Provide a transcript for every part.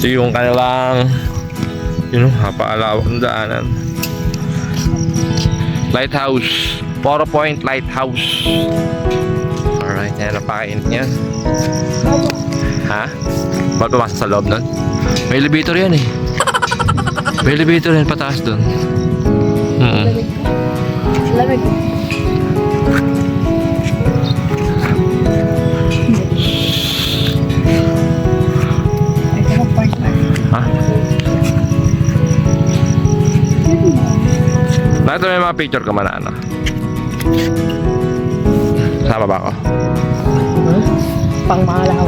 Ito yung kanilang napaalawak ng daanan. Lighthouse. 4 Point Lighthouse. Alright, yan napakainit niya. Ha? Ba't pumasok sa loob nun? May elevator yan eh. May elevator yan pataas dun. Lamig. Ha? Nakita mo yung mga picture ka man ano? Sama ba ako? Pang mahalaw.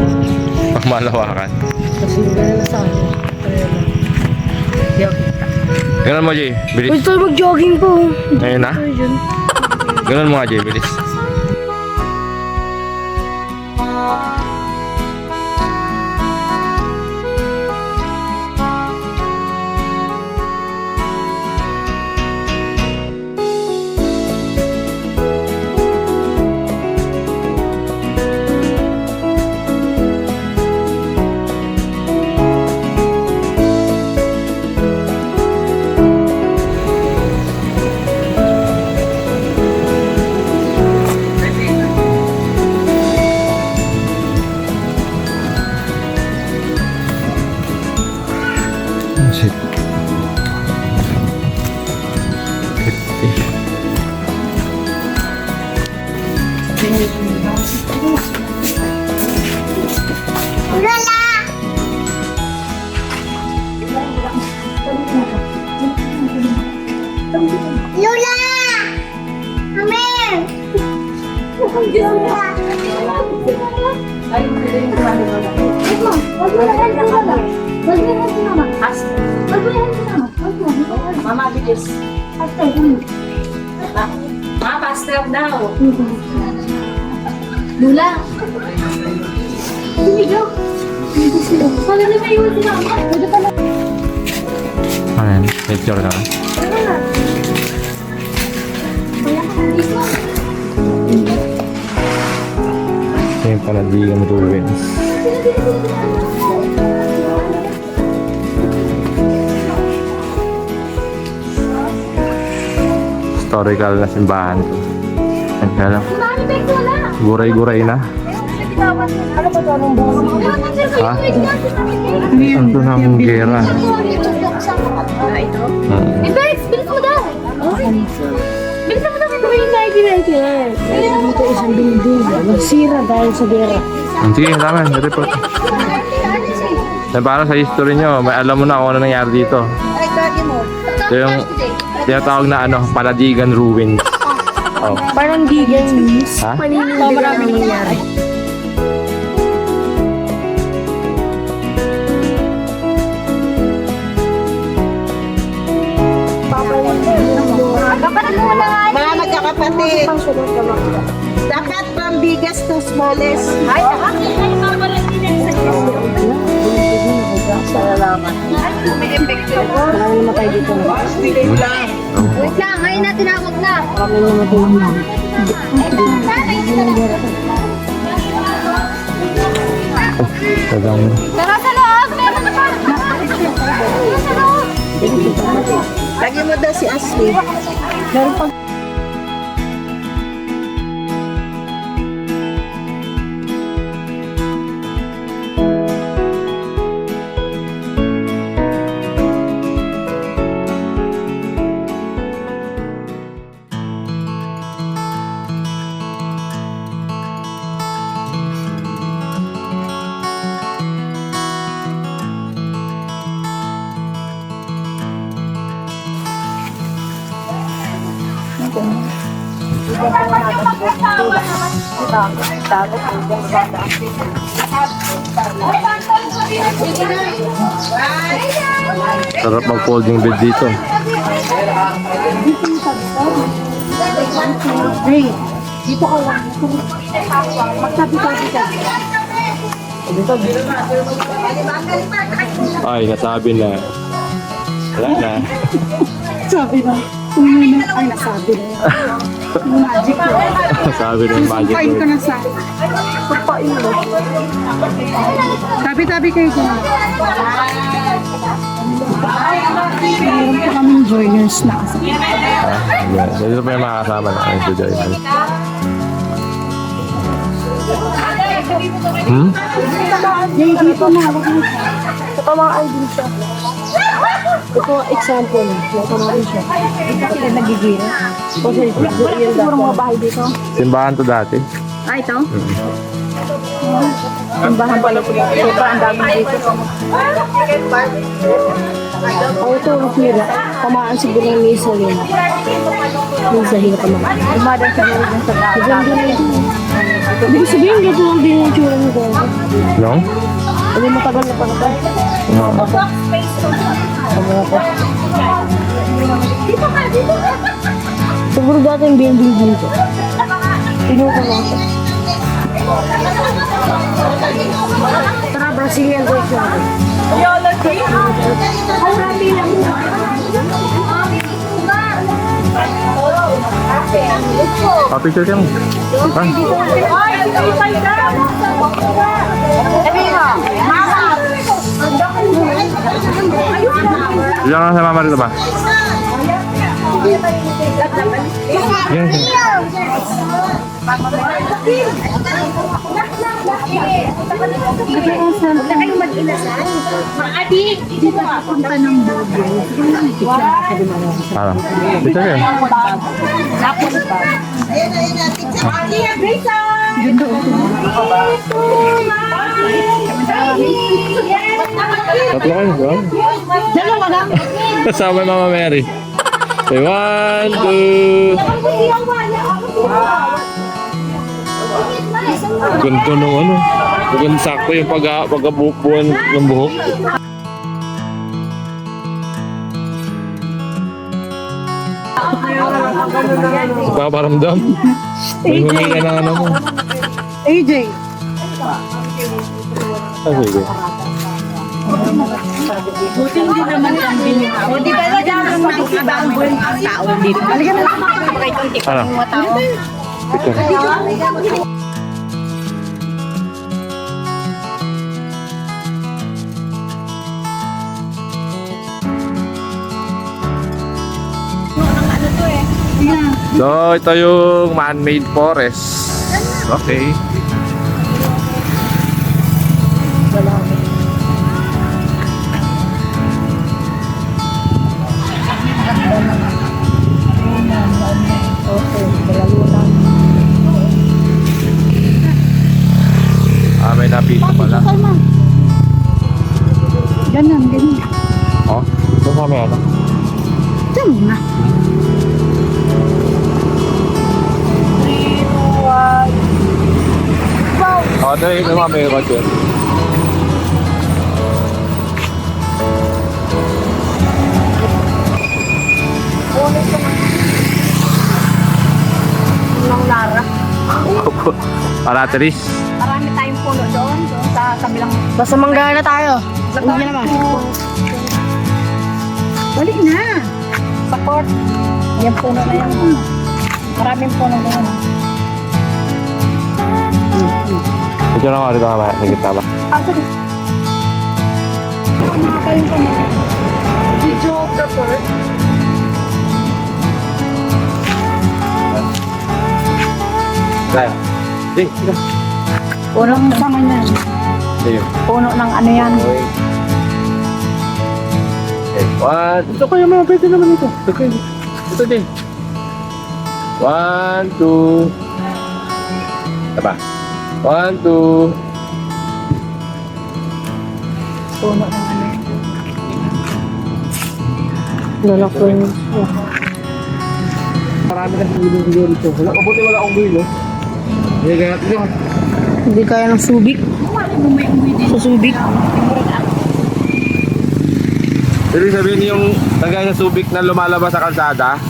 Pagmalawakan. Kasi gano'n na sa akin. Hindi ako kita. Ganun mo, Jay. Bilis. Gusto mag-jogging po. Ngayon na? Ganun mo nga, Jay. Bilis. Shit. 50. Lola! Lola! Amer! Lola! Mama, bilis. Mama, pastrap daw. Lola! Tumigaw! Wala na may iwan si Mama. Pwede pa na. Ayan, picture ka. Tara na. Kaya ka dito. Ito yung Panadigan Ruins. Historical na simbahan to. Ang kala. Mami, may wala. Guray-guray na. Ano ba ito? Anong buhay? Ha? Ito na ang gera. Ito? Ibex, bilis mo daw. Bilis mo daw. Ito yung 1999. Dito isang building. Nagsira dahil sa gera. Sige, tama. Report. Para sa history nyo, may alam mo na kung ano nangyari dito. Ito yung tinatawag na Panadigan Ruins. Oh. Parang gigas. Ha? Maraming nangyari. Mga magkakapatid. Dapat from biggest to smallest. Ay, may epekto. Marami namatay dito. Wait lang, ngayon na tinawag na. Marami namatay. Tadang. Tara sa loob, meron na pa. Tara sa loob. Lagi mo daw si Ashley. Meron pag Sarap mag-folding bed dito. Hey, dito ka lang. Magsabi-sabi ka. Ay, nasabi na. Wala na. Sabi na. Ay, nasabi na. Magic ko. Sabi ng magic Sumpain ko word. na sa... Sumpain mo. Tabi-tabi kayo ko. Meron po kaming joiners na kasi. Yeah. Dito pa yung makakasama na kayo sa Joyman. Hmm? Yung dito na hawak mo. Ito pa mga ID siya. Ito example. Ito na rin siya. Kasi nagigil. Kasi wala pa siguro mga bahay dito. Simbahan to dati. Ah, ito? Simbahan pala po. Sopa, ang daming dito. Oh, ito, Mira. Tamaan siguro ng misa yun. Misa yun ka naman. Umadan sa meron ng sa ganda na ito. Hindi ko sabihin, gito lang din yung tsura mo ko. No? Hindi matagal na pala ito. No. Siguro dati yung building dito. Pinuko lang ito. Tara, Brazilian dito. Pa-picture ka mo. Diyan ka sa mama rito ba? Yan. Dito papunta ng Bobo. Parang. Picture ka. Tatlo kayo, bro. Dalawa lang. Kasama yung Mama Mary. Okay, 1, 2. Ganito nung ano. Maganda sakto yung pagkabukuan ng buhok. Paparamdam. May huminga ng ano mo. AJ. Ah, sige. Buti hindi naman ang binita. O di ba na dyan ang mag-ibang buong tao dito? Halika na lang makakapagay itong tipo Ano? ng mga tao. Picture. So, ito yung man-made forest. Okay. Ah, may napito pala. Ganun, ganun. Oh, ito sa may ano. Diyan na. Oh, ito yung mga may kotse. Ng Lara. Parateris. Marami tayong puno doon sa kabilang... Basta manggana tayo. Hindi naman. Balik na. Support. Yan puno na yan. Maraming puno na yan. Ito na nga dito nga, nagkita ba? Sige. Makakain ko na. Video of the bird. Kaya. Sige, sige. Puno ng sama niyan. Sige. Puno ng ano yan. Okay. One. Ito kayo mga pwede naman ito. Ito kayo. Ito din. 1, 2. Ito ba? 1, 2. Puno ng ano yan. Lalaki yun. Marami na siguro dito. Wala, mabuti wala akong gulo. Hindi kaya ito. Hindi kaya ng subik. Sa subik. Ibig sabihin yung kagaya sa Subic na lumalabas sa kalsada.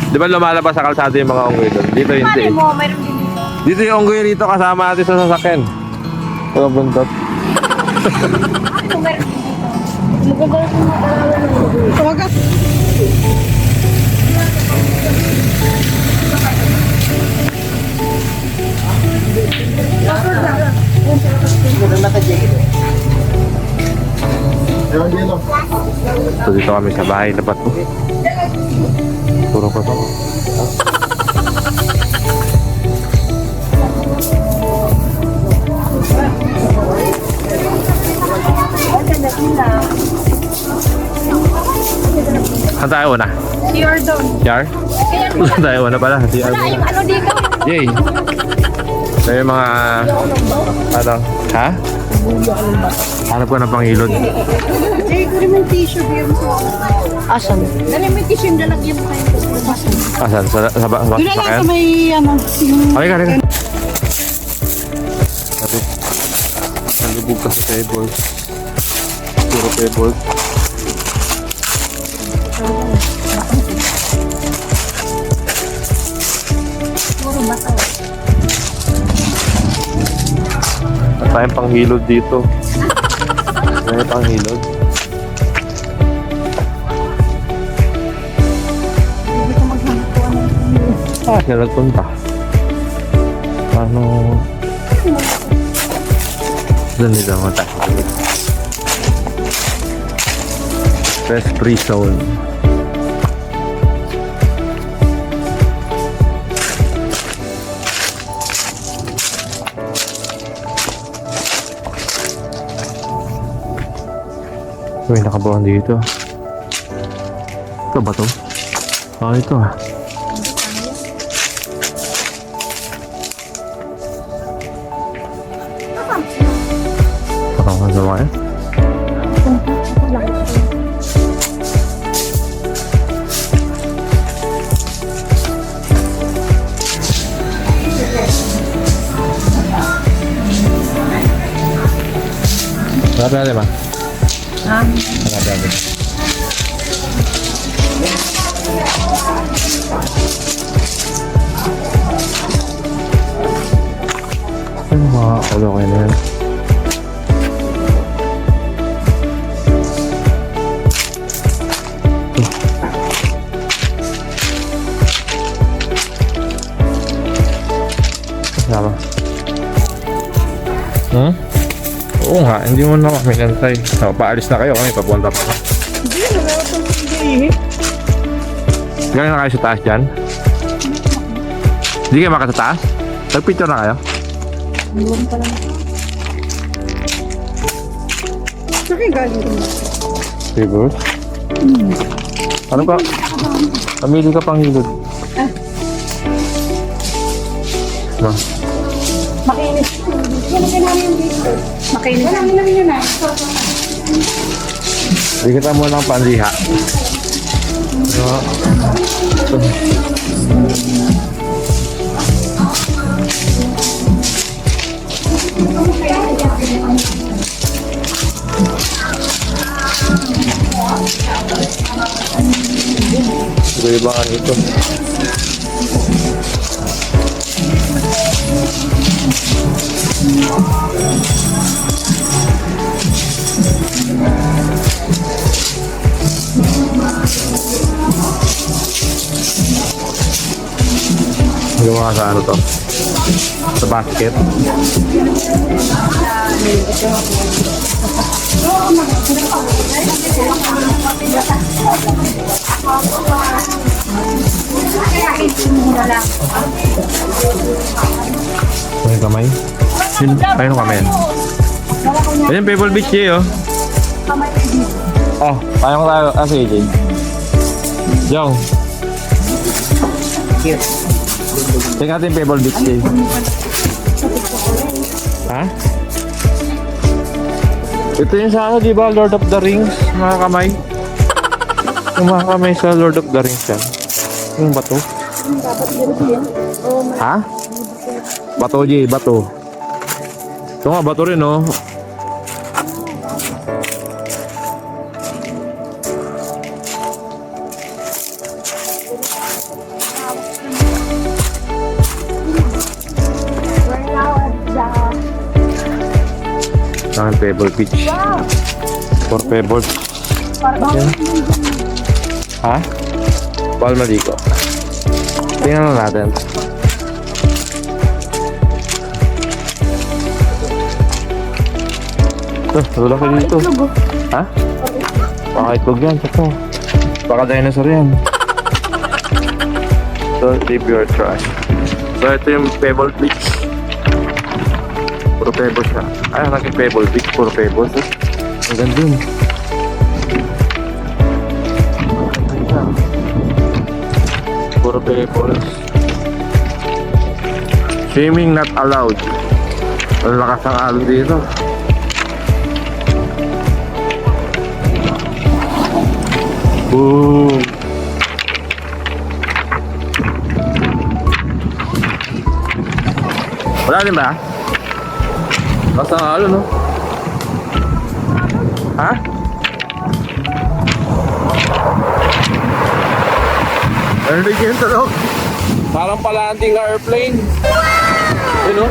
Di ba lumalabas sa kalsada yung mga unggoy doon? Dito hindi. Mo, mayroon din dito. Dito yung unggoy rito kasama natin sa sasakyan. Ito buntot. Mayroon din dito. Maganda yung mga talaga ng unggoy. Tawagas. Dito kami sa bahay na bato. Puro ko to. Saan tayo na? CR doon. CR? Saan tayo na pala? CR Wala yung ano dito. Yay! Ito yung mga... Ano? Ha? Hanap ko ng pangilod. Jay, ko rin yung tissue game sa... Asan? Dali mo yung tissue yung lalagyan mo kayo. Asan? Sa Doon na lang sakyan? sa may ano. Okay ka rin. Sabi, nalubog ka sa pebbles. Puro pebbles. At tayong panghilod dito. Tayong panghilod. Ah, siya nagpunta. Paano? Doon nila mga tayo. Stress free zone. May nakabuhan dito. Ito ba to? Oh, ito ah. Parang masama yan. Hanap natin ba? Hanap natin. Ano mga ulo kayo na yan? Sama. Hmm? Oo nga, hindi mo na kami nantay. So, paalis na kayo kami, papunta pa. Hindi, nalawatan ko hindi. Gano'n na kayo sa taas dyan? Hindi kayo maka sa taas? Nag-picture na kayo? Iwan pa lang. Saan kayo galing ko? Siguro? Ano pa? Pamili ka pang hilod. Ma. Makinis. Yan ang kailangan yung dito. Makinis. Wala mo lang yun ah. Hindi kita muna ng panliha. Ito yung bangan ito. Gawa sa ano to? Sa basket. May kamay? Yun, ayun ang kamay. Ayun, Pebble Beach eh, oh. Oh, payong tayo. Ah, sige, Jay. Jong. Tingnan natin Pebble Beach, Jay. Ha? Ito yung sa ano, di ba? Lord of the Rings, mga kamay. Yung mga kamay sa Lord of the Rings yan. Yung bato. Ha? Bato, Jay, bato. Ito nga, bato rin, oh. Saan Pebble Beach? For Pebble. Yan. Ha? Palma Dico. Tingnan na natin. Ito, wala ka dito. Ha? Pakaitlog yan, sakto. Baka dinosaur yan. So, leave your trash. So, ito yung Pebble Beach. Puro pebbles siya. Ay, naging Pebble Beach, puro pebbles. Eh. Ang ganda yun. Puro pebbles. Swimming not allowed. Ang lakas ng alon dito. Boom! Wala din ba? Basta ang alon, no? Ha? Ano na yung talok? Parang palanting na airplane. Yun, no?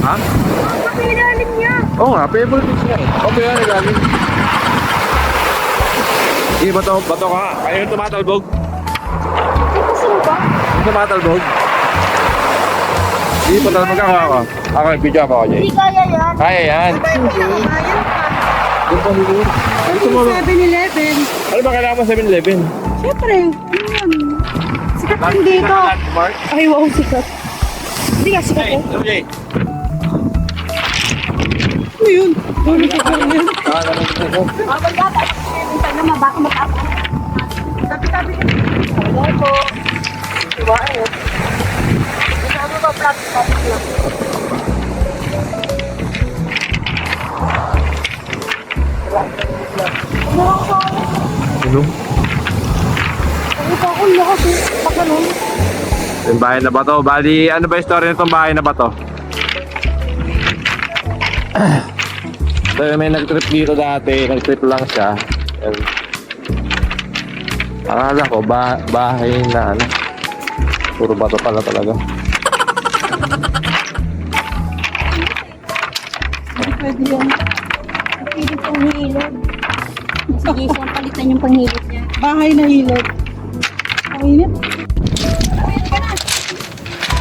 Ha? Pinagalit niya. Oo nga, pebble beach nga eh. Okay yan, galing. Sige, bato ka. Kaya yung tumatalbog. Gusto mo ba? Yung tumatalbog. Sige, patalbog ako. Ako, video ako, Jay. Hindi kaya yan. Kaya yan. Doon pa dito. Ito mo. 7-Eleven. Ano ba kailangan mo 7-Eleven? Siyempre, yun. Sikat lang dito. Landmark? Ay, wow, sikat. Hindi ka sikat eh. Jay. Ano yun? Ano ka ba yun? Bawal dapat. Minsan naman, baka matapos. Tabi-tabi ka. Wala po. Diba eh. Ano ba, plastic lang. Ano? Ano pa ako, lakas eh. Pag ano. Yung bahay na ba to? Bali, ano ba yung story nitong bahay na ba to? So, may nag-trip dito dati. Nag-trip lang siya. And, akala ko, bahay na ano. Puro bato pala talaga. Pwede yan. Pwede pang hilod. Sige, siyang palitan yung panghilod niya. Bahay na hilod. Ang init.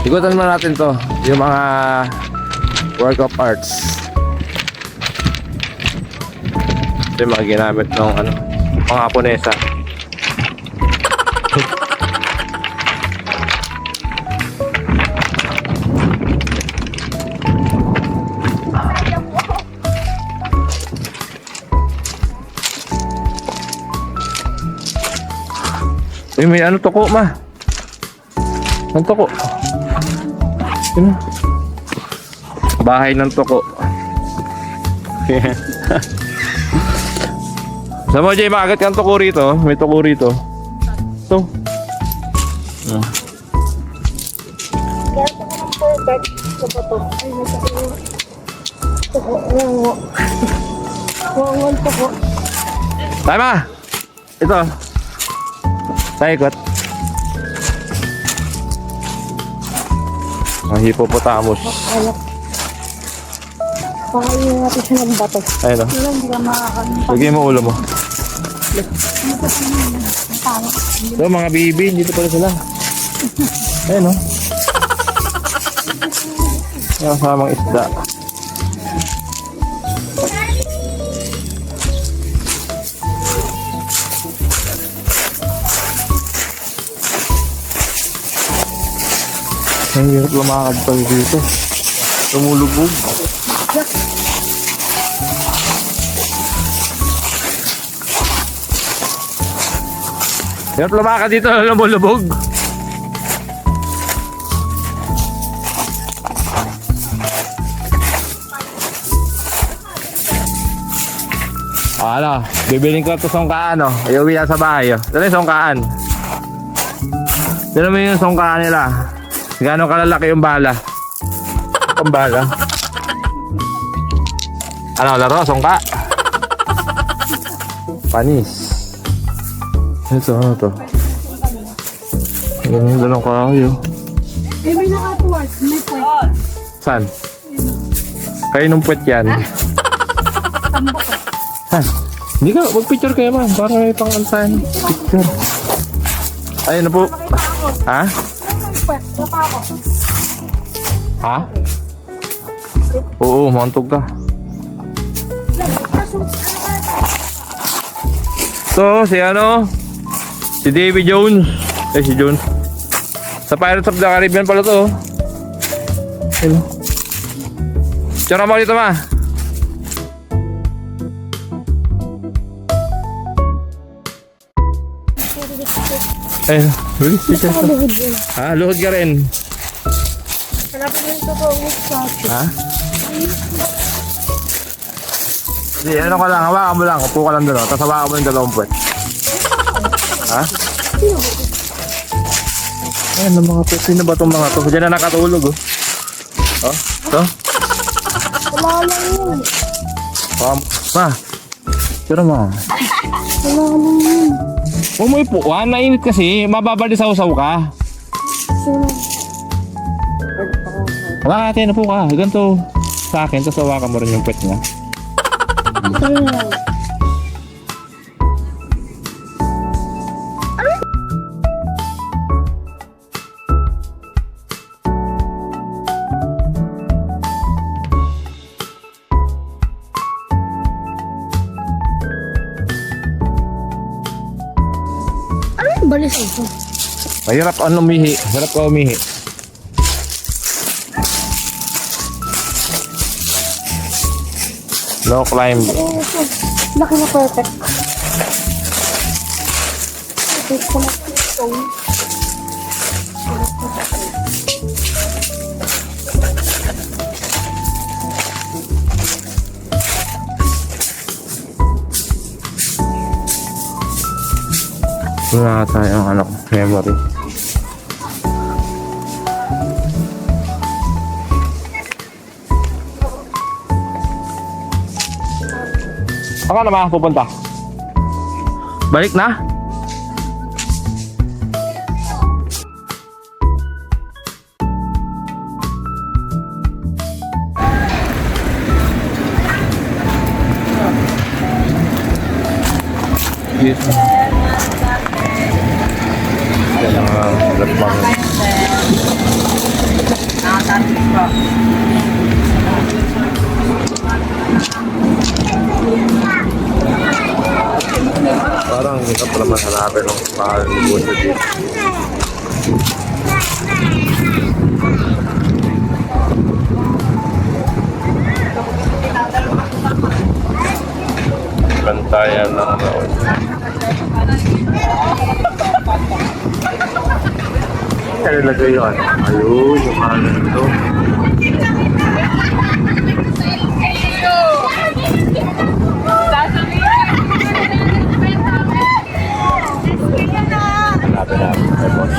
Ikutan mo natin to. Yung mga work of arts. Ito yung mga ginamit ng ano, mga Japonesa. Uy, may ano toko, ma? Ang toko. Yun. Bahay ng toko. Sa mo, Jay, makagat kang toko rito. May toko rito. Ito. Kaya ito ko ng perfect. Ito po to. Ay, nasa ko. Ito po. Wango. Wango ito po. Tayo, ma! Ito. Tayo, ikot. Ang hippopotamus. Alak. Pakainin natin siya ng bato. Ayun o. Wala, hindi ka makakain. Lagay mo ulo mo. Ito, mga bibi. Dito pala sila. Ayun o. Yung kasamang isda. Ang hirap lumakad pa dito. Tumulubog. Hirap lumakad dito, lumulubog. Ano, bibiling ko ito songkaan, oh. Iuwi yan sa bahay, oh. Ito na yung songkaan. Tignan mo yung songkaan nila. Gano'ng kalalaki yung bala. Ang bala. Ano, laro, songka? Panis. Ito, ano to? Ganyan doon ang kahoy, oh. Eh, may nakatuwas. May puwet. Saan? Kayo nung puwet yan. Ha? Hindi ka, mag-picture kayo man. Para may pang-antayan. Picture. Ayun na po. Ha? Puwet. Baka ako. Ha? Oo, mauntog ka. So, si ano? Si Davy Jones. Si Jones. Sa Pirates of the Caribbean pala to. Hello. Tsura mo dito, ma. Ayun. Nakaluhod yun. Ha? Luhod ka rin. Hanapin mo yung totoo mo sa akin. Ha? Hindi, ano ka lang, hawakan mo lang, upo ka lang doon, tapos hawakan mo yung dalawang puwet. Ha? Ano mga to? Sino ba itong mga to? Diyan na nakatulog, oh. Oh, ito? Wala lang yun. Ma, tira ma. Wala lang yun. Huwag mo ipuan, mainit kasi, mababalisaw-saw ka. Sino? Wala ka, upo ka, ganito sa akin, tapos hawakan mo rin yung puwet niya. Sino na? Ano yung balis ito? Mahirap ang umihi, hirap ka umihi. Low climb. Oo, ito. Laki na perfect. Perfect ko na ito. Wala tayong ano, memory. Saan ka naman pupunta? Balik na? Yes. Yan ang lapang. Parang hindi pa naman hanapin ng pangalan ng buwan dito. Bantayan ng naon. Kaya nilagay yun. Ayun, yung kanan ito. Hanapin natin. Ay, boss.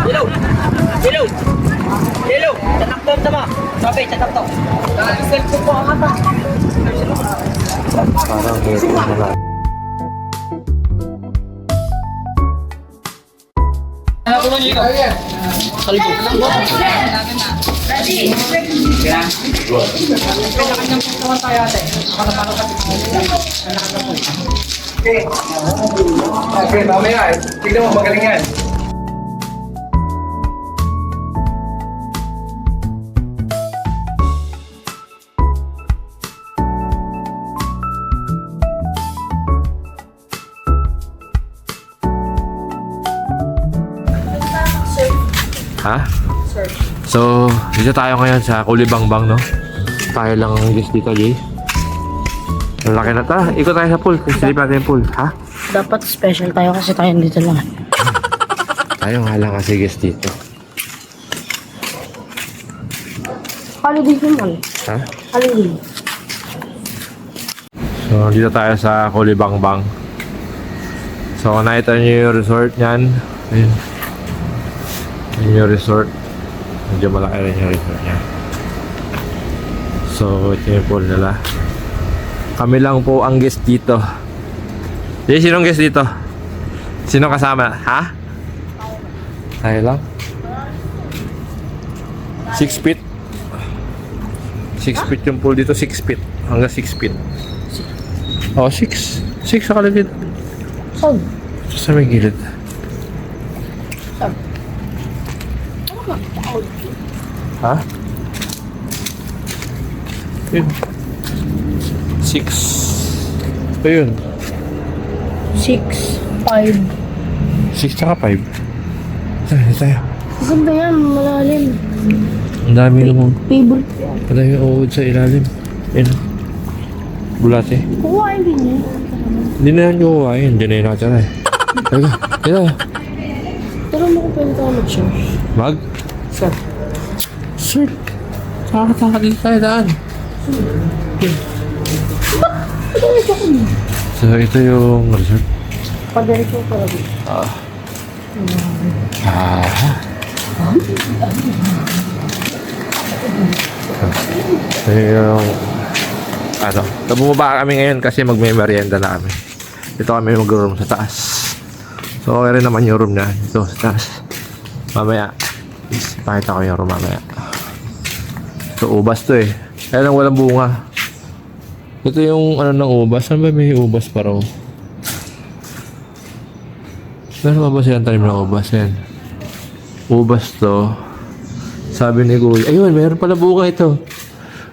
Hello! Hello! Hello! Tatakbo sama! Sabi, tatakbo! Cellphone po ako pa! Parang hirap na hanapin. Okay, mamaya. Tignan mo, magaling yan. Ha? So, dito tayo ngayon sa Kulibangbang, no? Tayo lang ang guest dito, Jay. Ang laki na. Tara, ikot tayo sa pool. Silip natin yung pool, ha? Dapat special tayo kasi tayo dito lang. Tayo nga lang kasi guest dito. Holiday naman. Ha? Holiday. So, dito tayo sa Kulibangbang. So, nakita niyo yung resort niyan. Ayun. Yun yung resort. Medyo malaki rin yung resort niya. So, ito yung pool nila. Kami lang po ang guest dito. Sinong guest dito? Sino kasama? Ha? Tayo lang? 6 feet? 6 feet yung pool dito, 6 feet. Hanggang 6 feet. Oh, 6. 6 sa kaligid. Saan? Sa may gilid. Ha? Yun. 6. Ayun. 6, 5. 6 tsaka 5. Saan tayo? Saan ba yan? Malalim. Ang dami lumang. Favorite yan. Ang dami uod sa ilalim. Ayun. Bulate. Kuhain din yan. Hindi na yan yung kuhain. Diyan na yun nakatira eh. Talaga. Dito. Pero mo kung pwede tayo mag-surf. Mag? Surf. Sir. Nakakataka dito tayo daan. So ito yung resort. Padali ko para dito. Ito yung ano, bumaba kami ngayon kasi magme-merienda na kami. Ito kami mag-room sa taas. So okay rin naman yung room na ito sa taas. Mamaya pakita ko yung room mamaya. So ubas to eh. Kaya lang walang bunga. Ito yung ano ng ubas. Saan ba may ubas pa raw? Meron ba silang tanim ng ubas yan? Ubas to. Sabi ni Kuya, ayun, meron pala bunga ito.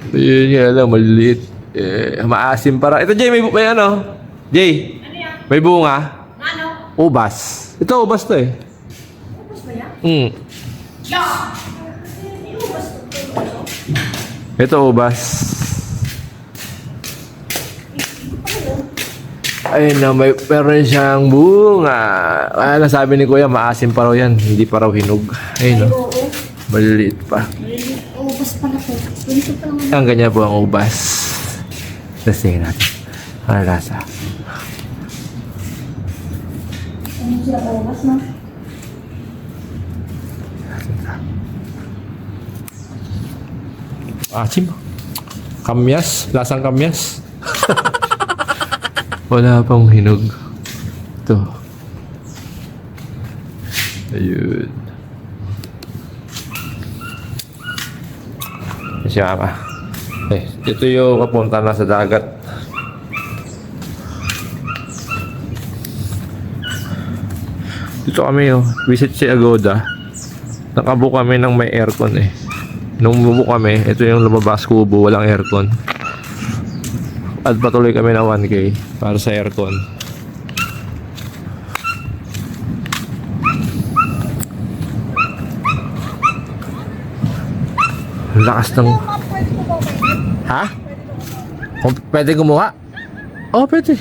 Ayun nga lang, maliliit. Maasim para. Ito, Jay, may ano? Jay, may bunga? Ano? Ubas. Ito, ubas to eh. Ubus ba yan? Ito, ubas. Ayun na, meron siyang bunga. Kaya lang sabi ni Kuya, maasim pa raw yan. Hindi pa raw hinog. Ayun no. Maliliit pa. Ubus pala po. Ganito pa lang. Ang ganyan po ang ubas. Testingin natin. Ano lasa? Ano sila ubus na? Asim. Kamyas. Lasang kamyas. Wala pang hinog. Ito. Ayun. Siya ka. Ito yung kapunta na sa dagat. Dito kami visit si Agoda. Nakabook kami ng may aircon eh. Nung bubuk kami, ito yung lumabas kubo, walang aircon. At patuloy kami ng 1K para sa aircon. Ang lakas ng... Ha? Kung pwede gumawa? Oo, pwede.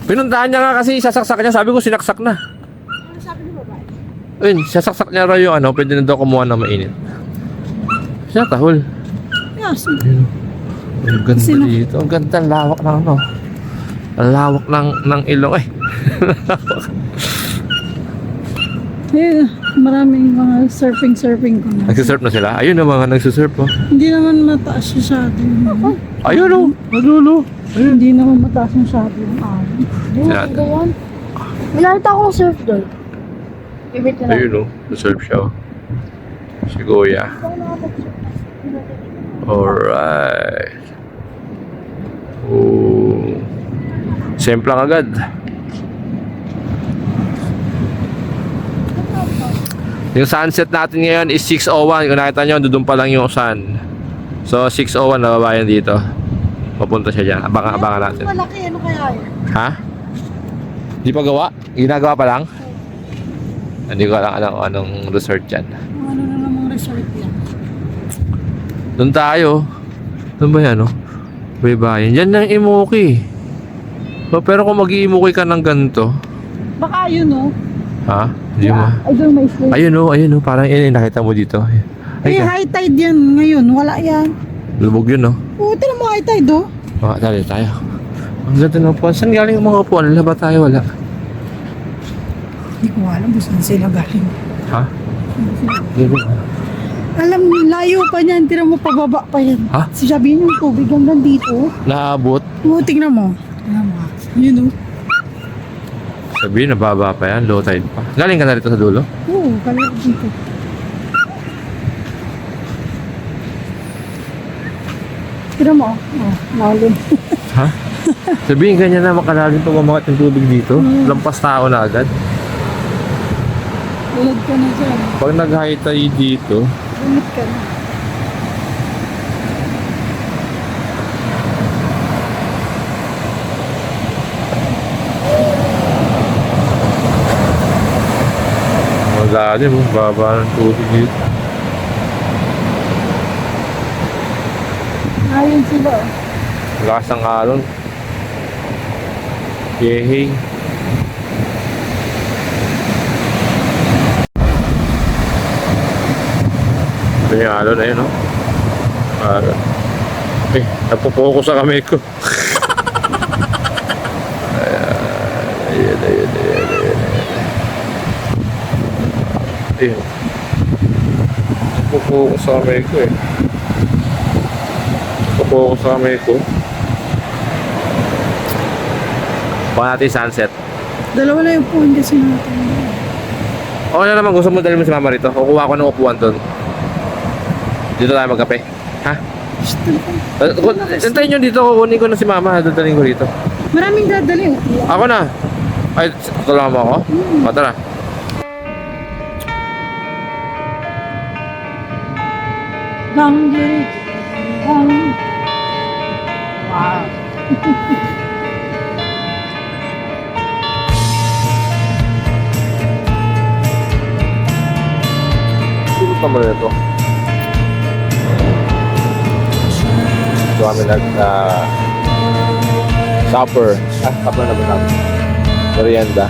Pinuntahan niya nga kasi sasaksak niya. Sabi ko sinaksak na. Ano sabi ni babae? Ayun, sasaksak niya raw yung ano. Pwede na daw kumuha ng mainit. Siya tahol. Yes. Ayun. Ang ganda dito. Ang ganda. Ang lawak ng ano. Ang lawak ng ilong eh. Eh, maraming mga surfing ko na. Nagsisurf na sila. Ayun na mga nagsisurf oh. Hindi naman mataas masyado. Ayun oh. Nalulo. Hindi naman mataas masyado yung araw. Sila. Gawan. May nakita akong surf doon. Ibit na lang. Ayun oh. Nagsisurf siya oh. Si Kuya. Alright. Oh. Semplang agad. Yung sunset natin ngayon is 6:01. Kung nakita nyo, doon pa lang yung sun. So 6:01 nababa yan dito. Papunta siya dyan. Abangan natin. Malaki, ano kaya yun? Ha? Hindi pa gawa? Ginagawa pa lang? Hindi ko alam anong resort dyan. Ano na namang resort yan? Doon tayo. Doon ba yan, no? Baybayin. Yan ang Imuki. So, pero kung mag-iimuki ka ng ganito, Baka yun, no? ha? Hindi mo. Ay, doon may slate. Ayun, no? Parang nakita mo dito. Ay, Eh, high tide yan ngayon. Wala yan. lubog yun, no? Oo, tinan mo high tide, oh. Dali tayo. Ang ganda ng upuan. Saan galing yung mga upuan? Wala ba tayo? Wala. Hindi ko alam kung saan sila galing. Ha? Hindi. Alam, layo pa niyan. Tinan mo, pababa pa yan. Ha? Sabihin yung tubig hanggang dito. Naabot. Oo, tingnan mo. Tingnan mo. Yun, oh. Sabihin, nababa pa yan. Low tide pa. Galing ka na rito sa dulo? Oo, kaya dito. Tira mo. Oh, lalim. Ha? Sabihin ganyan na makalalim pag umangat yung tubig dito. Lampas tao na agad. Ulad ka na dyan. Pag nag-high tide dito, Umit ka na. malalim. Baba ng tubig dito. Ayun sila. Lakas ng alon. Yehey. Ito yung alon na yun, no? Alon. Eh, napopokus sa kamay ko. Ayan. Eh, napopokus sa kamay ko eh. Napopokus sa kamay ko. Kuha natin sunset. Dalawa na yung phone kasi natin. Okay na naman, gusto mo dalhin mo si mama rito. Kukuha ko ng upuan doon. Dito tayo magkape. Ha? Antayin nyo dito, kukunin ko na si mama. Dadalhin ko rito. Maraming dadali. Ako na. Ay, tulungan mo ako? O, tara. Bang, diri. Bang. Wow. Dito pa mo na ito. Ito kami supper. Supper na ba namin? Merienda.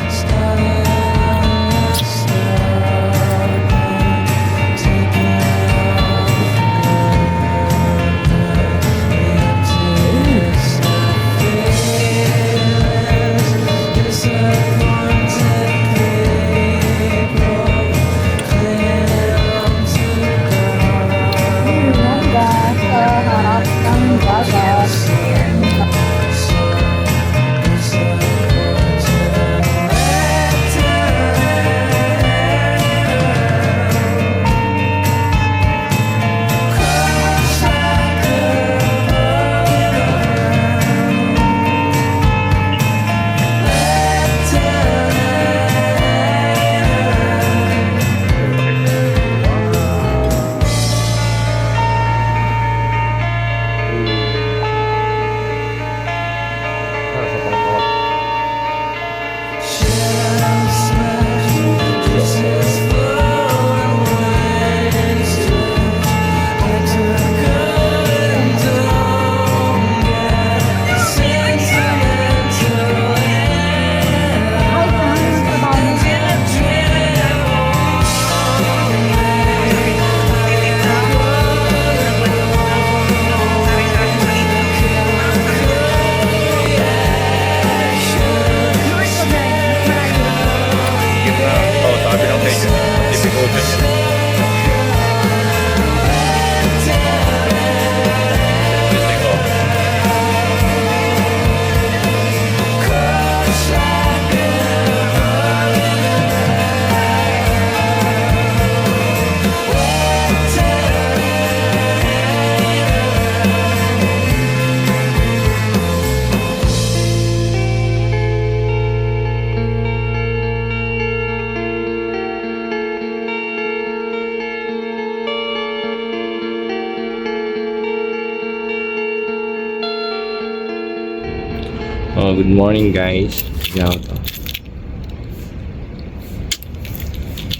Oh, good morning guys. Yaw to.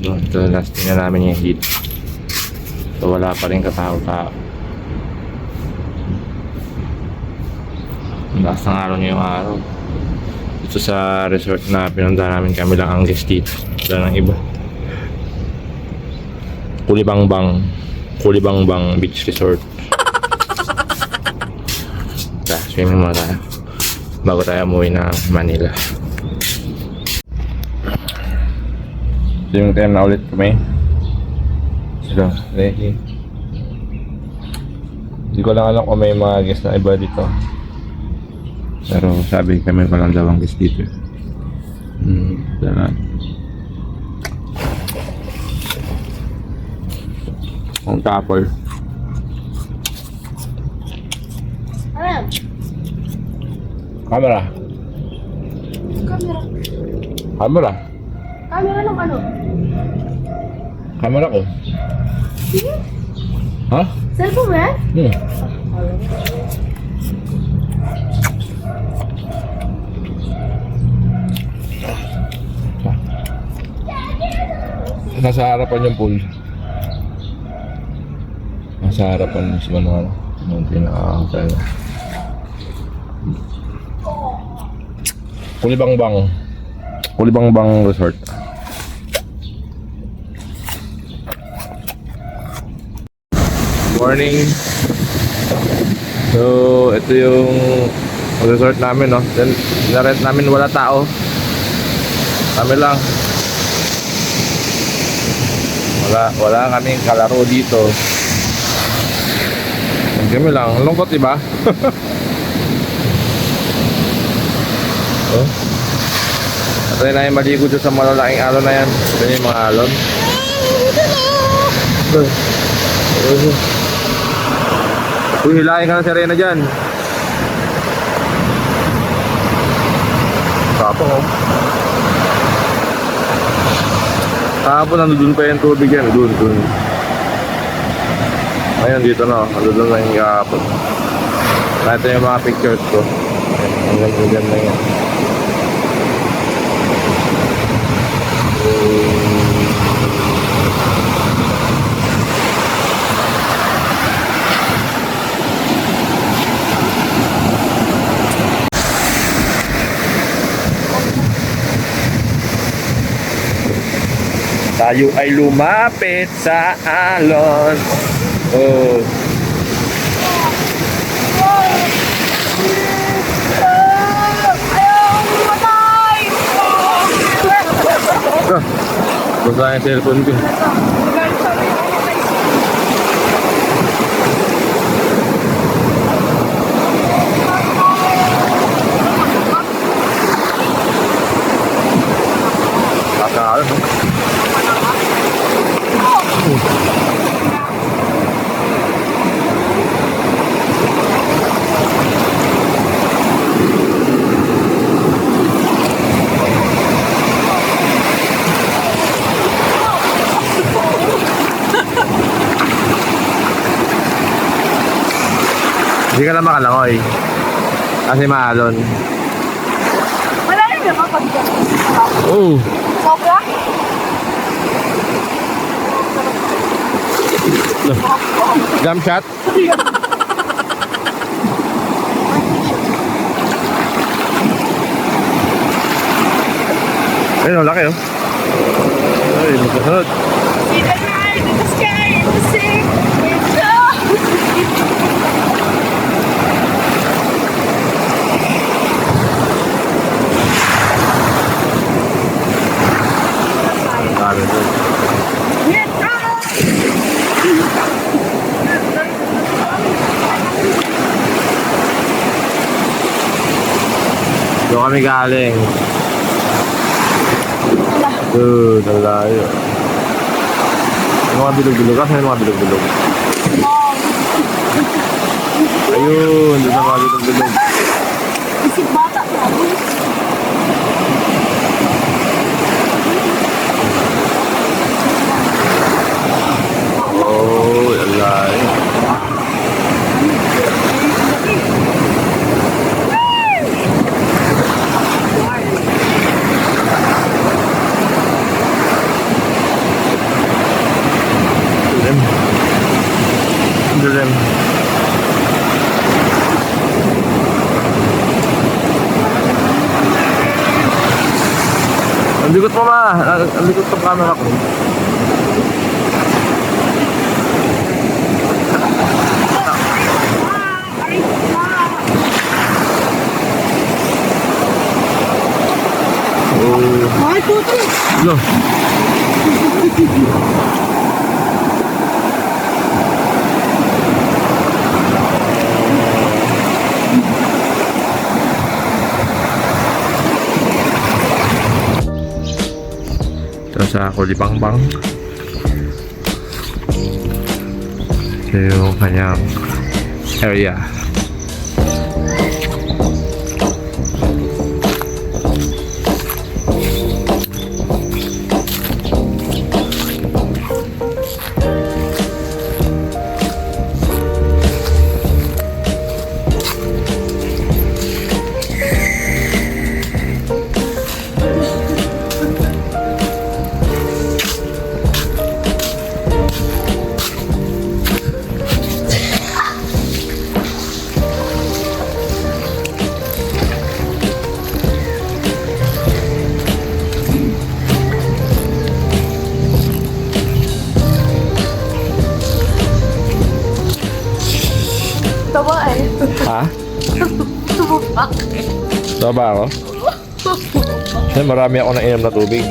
Ito, last na namin yung heat. So wala pa rin katao-tao. Lakas ng araw niya yung araw. Dito sa resort na pinunta namin, kami lang ang guest dito. Wala ng iba. Kulibangbang Beach Resort. Swimming muna tayo bago tayo umuwi ng Manila. Swimming time na ulit kami. Sila, ready. Hindi ko lang alam kung may mga guest na iba dito. Pero sabi kami pa lang daw ang guest dito. Dalan. Ang tapol. Camera. Camera. Camera. Camera ng ano? Camera ko. Ha? Cellphone mo yan? Nasa harapan yung pool. Nasa harapan mismo ng pinaka-hotel. Kulibangbang. Kulibangbang Resort. Morning. So, ito yung resort namin, no? Then, na-rent namin, wala tao. Kami lang. Wala kaming kalaro dito. Kami lang. Lungkot, diba? Oh. At na yung maligo dyan sa malalaking alon na yan. Ito yung mga alon. Uy, hilahin ka na si Rena dyan. Tapos, oh. Kahapon nandun pa yung tubig yan. Doon. Ngayon dito na. Nandun na yung kahapon. Ito yung mga pictures ko. Ang ganda yan. Tayo ay lumapit sa alon. Oh. Basta yung cellphone ko. Kakaalan, no? Hindi ka lang makalangoy. Kasi maalon. Wala rin naman pag Oh. Sobra? Jump shot. Ayun, laki oh. Ay, magkasunod. See the light in the sky, in the sea, it's love. Dami doon. Doon kami galing. Dude, ang layo. Yung mga bilog-bilog. Kasi yung mga bilog-bilog. Ayun, doon sa mga bilog-bilog. Isip bata na. Oh, ang layo. Dilim. Ang likot mo ma. Ang likot ng camera ko. Oh. Ay, tuto. Lo. Ito sa Kulibangbang. Ito yung kanyang area. Tama ba ako? Marami ako nainom na tubig.